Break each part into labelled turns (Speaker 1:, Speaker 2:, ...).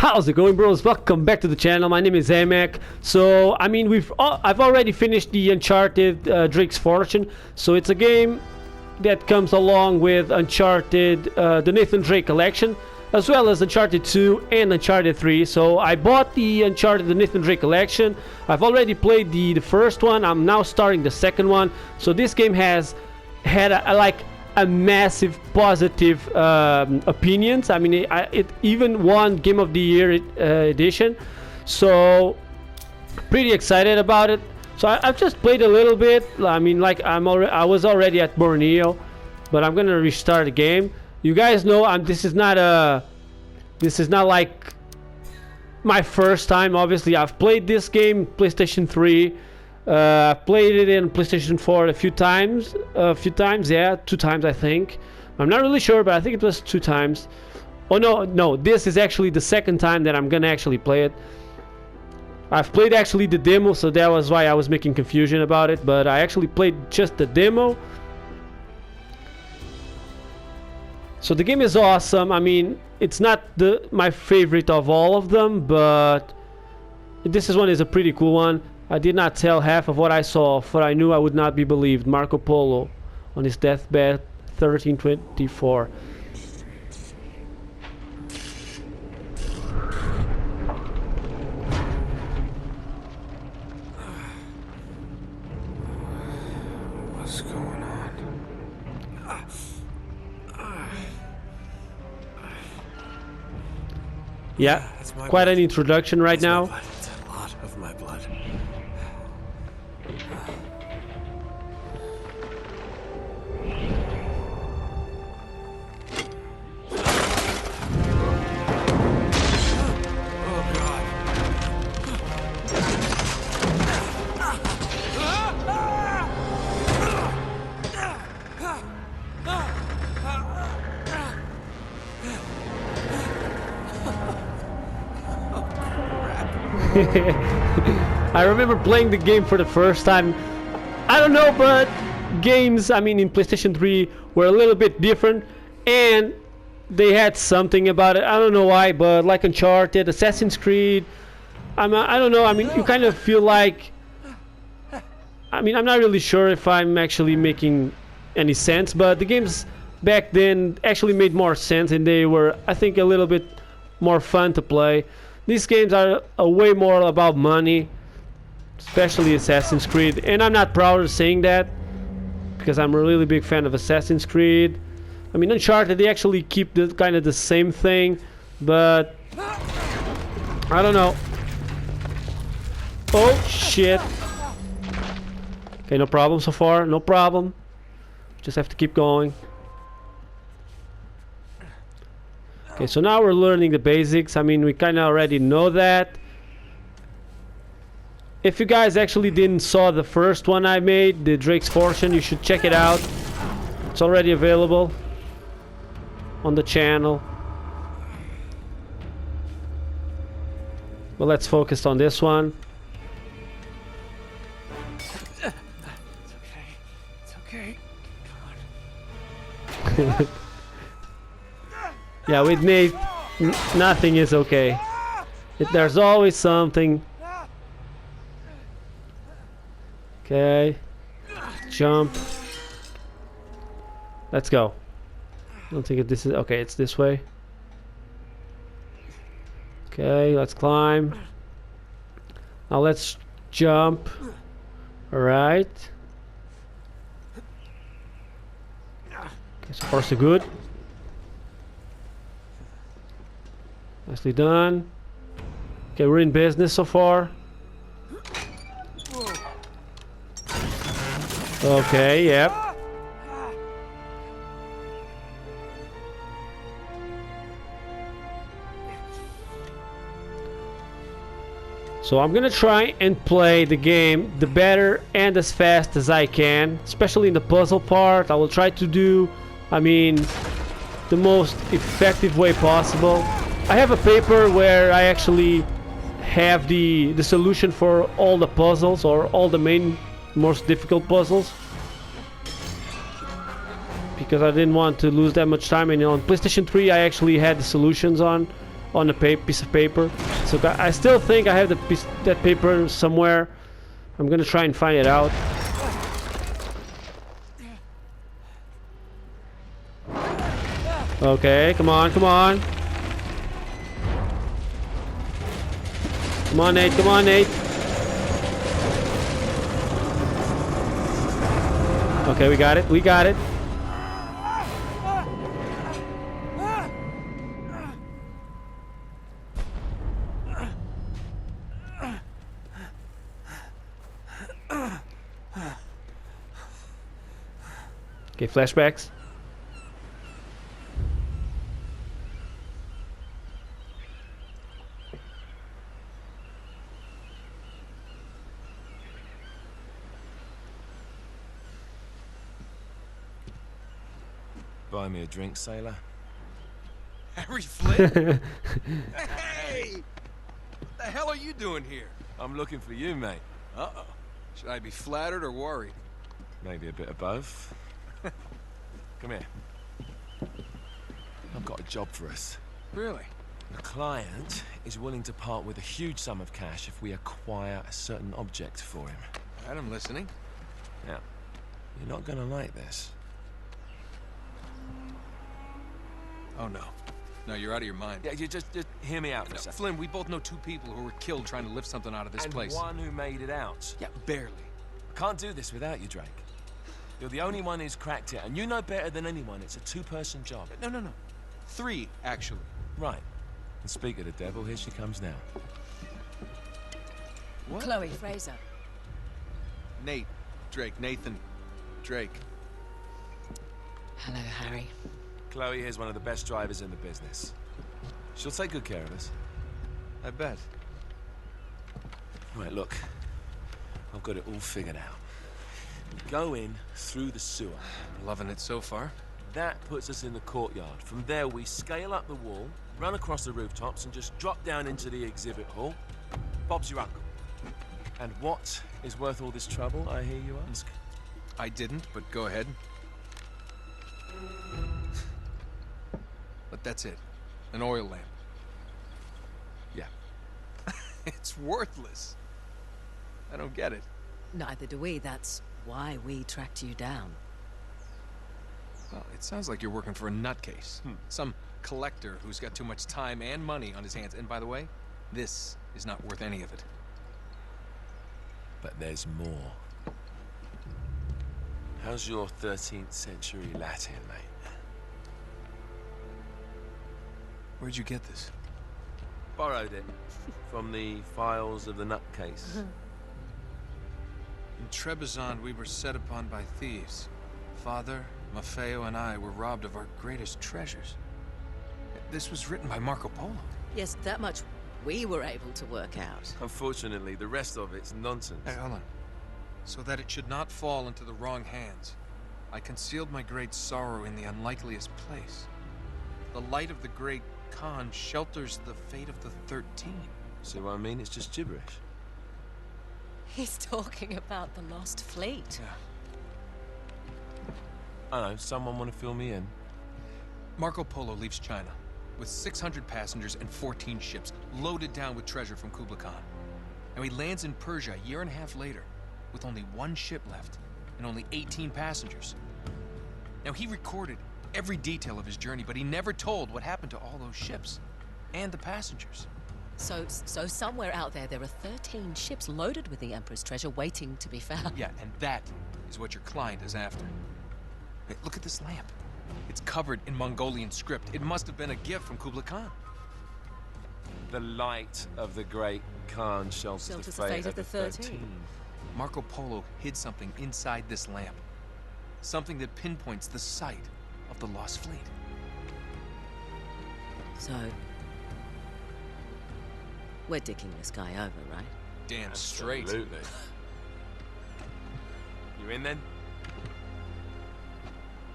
Speaker 1: How's it going, bros? Welcome back to the channel. My name is Amek. So, I mean, I've already finished the Uncharted Drake's Fortune. So it's a game that comes along with Uncharted, the Nathan Drake collection, as well as Uncharted 2 and Uncharted 3. So I bought the Uncharted, the Nathan Drake collection. I've already played the first one. I'm now starting the second one. So this game has had a massive positive opinions. I mean, it even won Game of the Year edition, so pretty excited about it. So I've just played a little bit. I mean, like I was already at Borneo, but I'm gonna restart the game. You guys know this is not like my first time. Obviously, I've played this game PlayStation 3. I've played it in PlayStation 4 a few times, yeah, 2 times I think. I'm not really sure, but I think it was 2 times. Oh no, this is actually the second time that I'm gonna actually play it. I've played actually the demo, so that was why I was making confusion about it, but I actually played just the demo. So the game is awesome. I mean, it's not my favorite of all of them, but this one is a pretty cool one. I did not tell half of what I saw, for I knew I would not be believed. Marco Polo on his deathbed, 1324.
Speaker 2: What's going on?
Speaker 1: Yeah, quite an introduction right now.
Speaker 2: It's a lot of my blood.
Speaker 1: I remember playing the game for the first time. I don't know, but games, I mean, in PlayStation 3 were a little bit different, and they had something about it. I don't know why, but like Uncharted, Assassin's Creed, I don't know. I mean, you kind of feel like, I mean, I'm not really sure if I'm actually making any sense, but the games back then actually made more sense, and they were, I think, a little bit more fun to play. These games are way more about money, especially Assassin's Creed, and I'm not proud of saying that because I'm a really big fan of Assassin's Creed. I mean, Uncharted, they actually keep the kind of the same thing, but I don't know. Oh shit. Okay, no problem so far, no problem. Just have to keep going. Okay, so now we're learning the basics. I mean, we kind of already know that. If you guys actually didn't saw the first one I made, the Drake's Fortune, you should check it out. It's already available on the channel. But let's focus on this one.
Speaker 2: It's okay. It's okay. Come on.
Speaker 1: Yeah, with Nate, nothing is okay. There's always something. Okay. Jump. Let's go. I don't think if this is... Okay, it's this way. Okay, let's climb. Now let's jump. Alright. Okay, so far so good. Nicely done. Okay, we're in business so far. Okay, yep. So I'm gonna try and play the game the better and as fast as I can, especially in the puzzle part. I will try to do, I mean, the most effective way possible. I have a paper where I actually have the solution for all the puzzles, or all the most difficult puzzles, because I didn't want to lose that much time. And on PlayStation 3 I actually had the solutions on, on a piece of paper. So I still think I have that paper somewhere. I'm gonna try and find it out. Okay, come on, come on. Come on, Nate, come on, Nate. Okay, we got it, we got it. Okay, flashbacks.
Speaker 2: Buy me a drink, sailor.
Speaker 3: Harry Flynn? Hey! What the hell are you doing here?
Speaker 2: I'm looking for you, mate.
Speaker 3: Uh-oh. Should I be flattered or worried?
Speaker 2: Maybe a bit of both. Come here. I've got a job for us.
Speaker 3: Really?
Speaker 2: The client is willing to part with a huge sum of cash if we acquire a certain object for him.
Speaker 3: All right, I'm listening.
Speaker 2: Now, you're not gonna like this.
Speaker 3: Oh, no. No, you're out of your mind.
Speaker 2: Yeah, you just hear me out for a second.
Speaker 3: Flynn, we both know 2 people who were killed trying to lift something out of this place.
Speaker 2: And one who made it out.
Speaker 3: Yeah, barely.
Speaker 2: I can't do this without you, Drake. You're the only one who's cracked it, and you know better than anyone it's a 2-person job.
Speaker 3: No. 3, actually.
Speaker 2: Right. And speak of the devil, here she comes now.
Speaker 3: What?
Speaker 4: Chloe Frazer.
Speaker 3: Nate. Drake. Nathan. Drake.
Speaker 4: Hello, Harry.
Speaker 2: Chloe is one of the best drivers in the business. She'll take good care of us.
Speaker 3: I bet.
Speaker 2: Right, look. I've got it all figured out. Go in through the sewer.
Speaker 3: Loving it so far.
Speaker 2: That puts us in the courtyard. From there, we scale up the wall, run across the rooftops, and just drop down into the exhibit hall. Bob's your uncle. And what is worth all this trouble, I hear you ask?
Speaker 3: I didn't, but go ahead. But that's it. An oil lamp.
Speaker 2: Yeah.
Speaker 3: It's worthless. I don't get it.
Speaker 4: Neither do we. That's why we tracked you down.
Speaker 3: Well, it sounds like you're working for a nutcase. Some collector who's got too much time and money on his hands. And by the way, this is not worth any of it.
Speaker 2: But there's more. How's your 13th century Latin, mate?
Speaker 3: Where'd you get this?
Speaker 2: Borrowed it from the files of the nutcase.
Speaker 3: In Trebizond, we were set upon by thieves. Father, Maffeo, and I were robbed of our greatest treasures. This was written by Marco Polo.
Speaker 4: Yes, that much we were able to work out.
Speaker 2: Unfortunately, the rest of it's nonsense.
Speaker 3: Hey, hold on. So that it should not fall into the wrong hands, I concealed my great sorrow in the unlikeliest place. The light of the great Khan shelters the fate of the 13.
Speaker 2: See what I mean? It's just gibberish.
Speaker 4: He's talking about the lost fleet.
Speaker 3: Yeah.
Speaker 2: I know, someone want to fill me in?
Speaker 3: Marco Polo leaves China with 600 passengers and 14 ships loaded down with treasure from Kublai Khan. And he lands in Persia a year and a half later with only 1 ship left and only 18 passengers. Now, he recorded every detail of his journey, but he never told what happened to all those ships and the passengers.
Speaker 4: So somewhere out there are 13 ships loaded with the Emperor's treasure waiting to be found.
Speaker 3: Yeah, and that is what your client is after. Hey, look at this lamp. It's covered in Mongolian script. It must have been a gift from Kublai Khan.
Speaker 2: The light of the great Khan shelters the fate of the 13.
Speaker 3: Marco Polo hid something inside this lamp. Something that pinpoints the site of the lost fleet.
Speaker 4: So, we're dicking this guy over, right?
Speaker 3: Damn straight.
Speaker 2: Absolutely. You in then?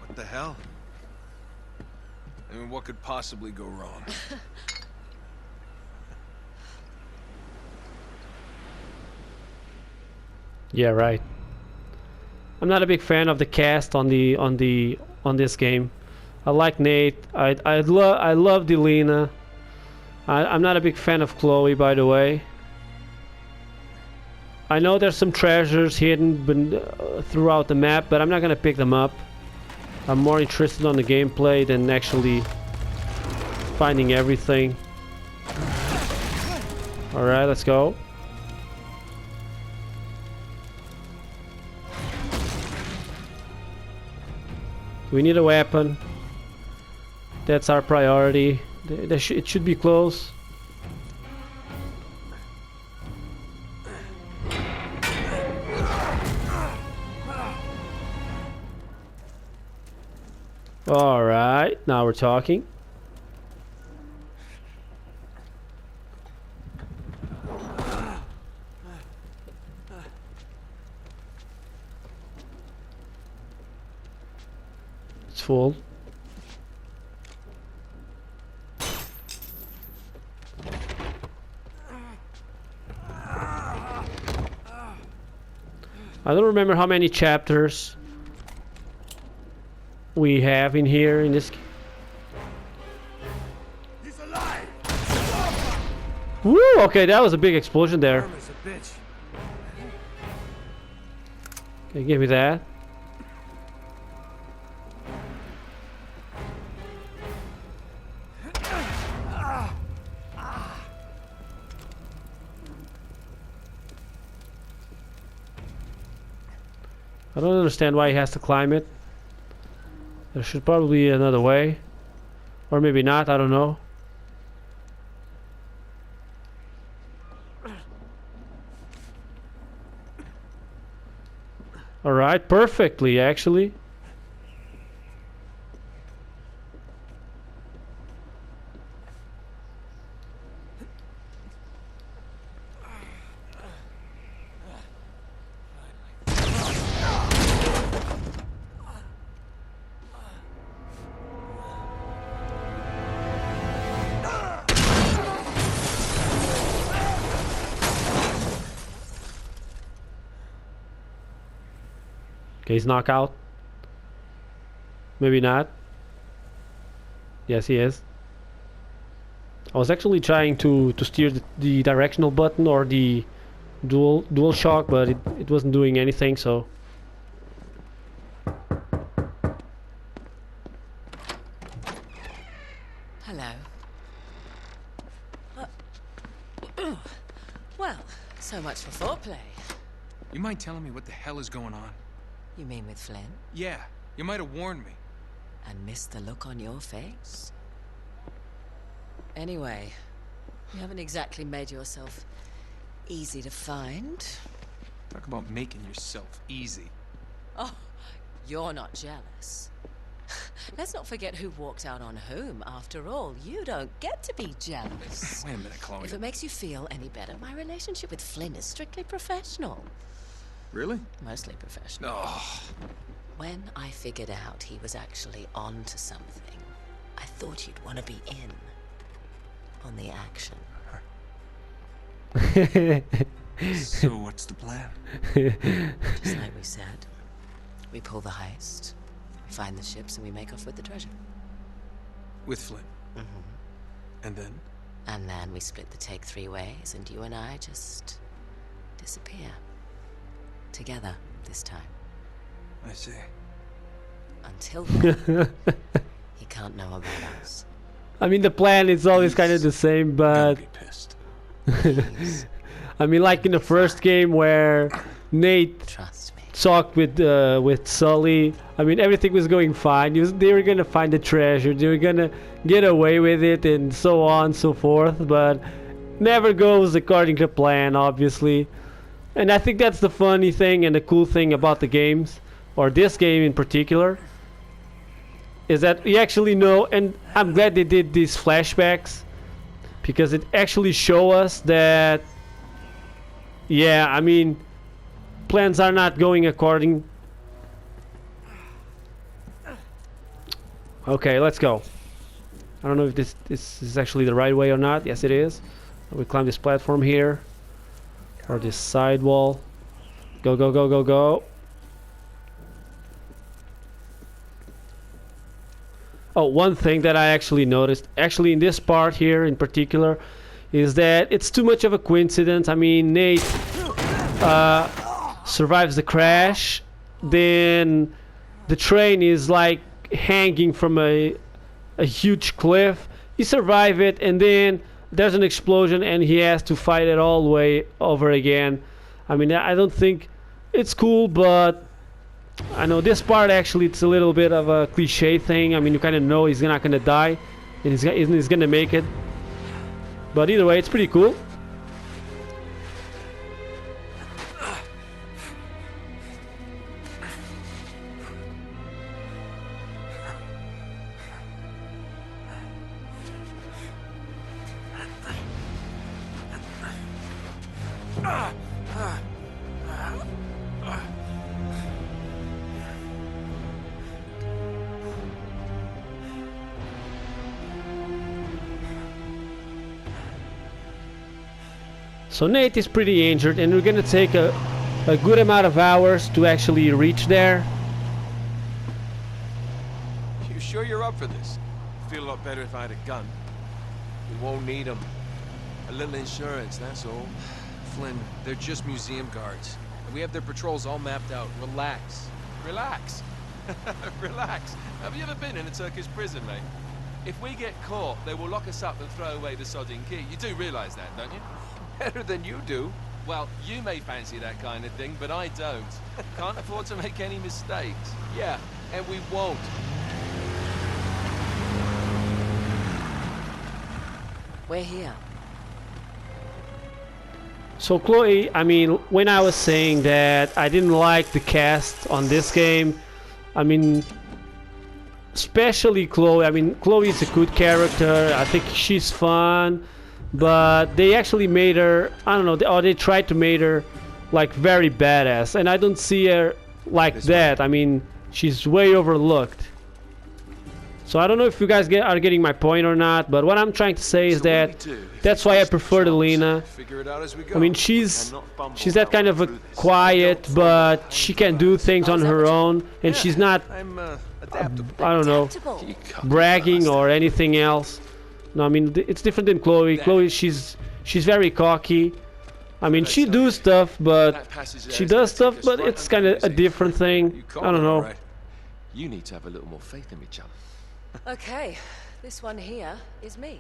Speaker 3: What the hell? I mean, what could possibly go wrong?
Speaker 1: Yeah, right. I'm not a big fan of the cast on this game. I like Nate. I love Elena. I'm not a big fan of Chloe, by the way. I know there's some treasures hidden throughout the map, but I'm not gonna pick them up. I'm more interested on the gameplay than actually finding everything. Alright, let's go. We need a weapon. That's our priority. It should be close. Alright, now we're talking. It's full. I don't remember how many chapters we have in here in this.
Speaker 5: He's alive.
Speaker 1: Woo! Okay, that was a big explosion there.
Speaker 5: Irma's a bitch.
Speaker 1: Okay, give me that. I don't understand why he has to climb it. There should probably be another way. Or maybe not, I don't know. Alright, perfectly actually. Okay, he's knockout. Maybe not. Yes, he is. I was actually trying to steer the directional button or the dual shock, but it wasn't doing anything, so.
Speaker 4: Hello. Well, so much for foreplay.
Speaker 3: You mind telling me what the hell is going on?
Speaker 4: You mean with Flynn?
Speaker 3: Yeah, you might have warned me.
Speaker 4: And missed the look on your face? Anyway, you haven't exactly made yourself easy to find.
Speaker 3: Talk about making yourself easy.
Speaker 4: Oh, you're not jealous. Let's not forget who walked out on whom. After all, you don't get to be jealous.
Speaker 3: Wait a minute, Chloe.
Speaker 4: If it makes you feel any better, my relationship with Flynn is strictly professional.
Speaker 3: Really?
Speaker 4: Mostly professional.
Speaker 3: Oh.
Speaker 4: When I figured out he was actually on to something, I thought you'd want to be in on the action.
Speaker 5: So what's the plan?
Speaker 4: Just like we said. We pull the heist, we find the ships, and we make off with the treasure.
Speaker 3: With Flynn.
Speaker 4: Mm-hmm.
Speaker 3: And then?
Speaker 4: And then we split the take 3 ways, and you and I just disappear. Together, this time.
Speaker 5: I see.
Speaker 4: Until then, he can't know about us.
Speaker 1: I mean, the plan is always kind of the same, but
Speaker 5: Gonna be pissed.
Speaker 1: I mean, like in the first game where Nate
Speaker 4: Trust me.
Speaker 1: talked with Sully. I mean, everything was going fine. They were gonna find the treasure. They were gonna get away with it, and so on and so forth. But never goes according to plan, obviously. And I think that's the funny thing and the cool thing about the games, or this game in particular, is that we actually know, and I'm glad they did these flashbacks, because it actually show us that, yeah, I mean, plans are not going according. Okay, let's go. I don't know if this is actually the right way or not. Yes, it is. We climb this platform here. Or this side wall. Go, go, go, go, go. Oh, one thing that I actually noticed, actually in this part here in particular, is that it's too much of a coincidence. I mean, Nate survives the crash, then the train is like hanging from a huge cliff. He survives it, and then there's an explosion, and he has to fight it all the way over again. I mean, I don't think it's cool, but I know this part actually it's a little bit of a cliche thing. I mean, you kind of know he's not gonna die, and he's gonna make it. But either way, it's pretty cool. So Nate is pretty injured, and we're gonna take a good amount of hours to actually reach there.
Speaker 3: You sure you're up for this?
Speaker 2: Feel a lot better if I had a gun. We won't need them. A little insurance, that's all.
Speaker 3: Flynn, they're just museum guards. And we have their patrols all mapped out. Relax.
Speaker 2: Relax. Relax. Have you ever been in a Turkish prison, mate? If we get caught, they will lock us up and throw away the sodding key. You do realise that, don't you?
Speaker 3: Better than you do.
Speaker 2: Well, you may fancy that kind of thing, but I don't. Can't afford to make any mistakes.
Speaker 3: Yeah, and we won't.
Speaker 4: We're here.
Speaker 1: So Chloe, I mean, when I was saying that I didn't like the cast on this game, I mean, especially Chloe. I mean, Chloe is a good character. I think she's fun. But they actually made her, I don't know, or they tried to make her like very badass, and I don't see her like that. I mean, she's way overlooked. So I don't know if you guys are getting my point or not, but what I'm trying to say is that that's why I prefer Elena.
Speaker 3: Figure it out as we go.
Speaker 1: I mean, she's that kind of a quiet, but she can do things on her own, and she's not,
Speaker 3: I'm adaptable.
Speaker 1: I don't know, bragging or anything else. No, I mean, it's different than Chloe. Chloe, she's very cocky. I mean, she does stuff, but it's kind of a different thing. I don't know.
Speaker 2: You need to have a little more faith in me, chum.
Speaker 4: Okay, this one here is me.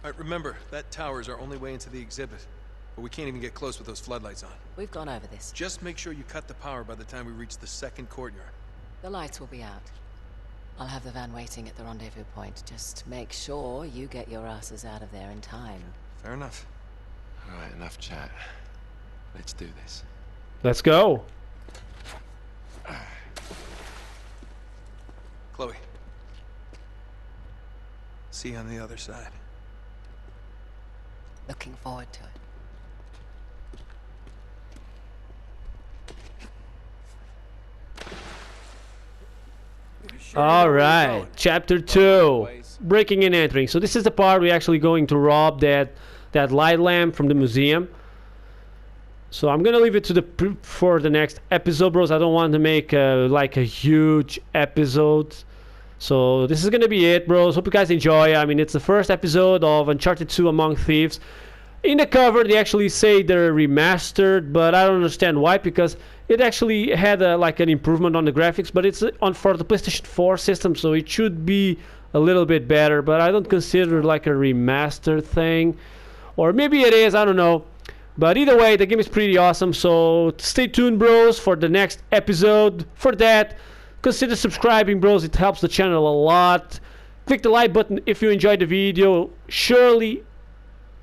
Speaker 3: All right, remember, that tower is our only way into the exhibit. But we can't even get close with those floodlights on.
Speaker 4: We've gone over this.
Speaker 3: Just make sure you cut the power by the time we reach the second courtyard.
Speaker 4: The lights will be out. I'll have the van waiting at the rendezvous point. Just make sure you get your asses out of there in time.
Speaker 3: Fair enough.
Speaker 2: All right, enough chat. Let's do this.
Speaker 1: Let's go.
Speaker 3: Chloe. See you on the other side.
Speaker 4: Looking forward to it.
Speaker 1: Alright, chapter 2, breaking and entering. So this is the part we're actually going to rob that light lamp from the museum. So I'm gonna leave it to for the next episode, bros. I don't want to make like a huge episode. So this is gonna be it, bros. Hope you guys enjoy. I mean, it's the first episode of Uncharted 2 Among Thieves. In the cover, they actually say they're remastered, but I don't understand why, because it actually had like an improvement on the graphics, but it's for the PlayStation 4 system, so it should be a little bit better, but I don't consider it like a remastered thing. Or maybe it is, I don't know. But either way, the game is pretty awesome, so stay tuned, bros, for the next episode. For that, consider subscribing, bros. It helps the channel a lot. Click the like button if you enjoyed the video. Surely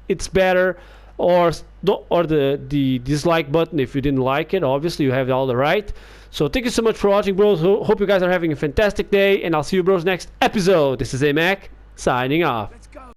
Speaker 1: it's better, or the dislike button if you didn't like it. Obviously, you have all the right. So thank you so much for watching, bros. Hope you guys are having a fantastic day, and I'll see you, bros, next episode. This is AMAC signing off.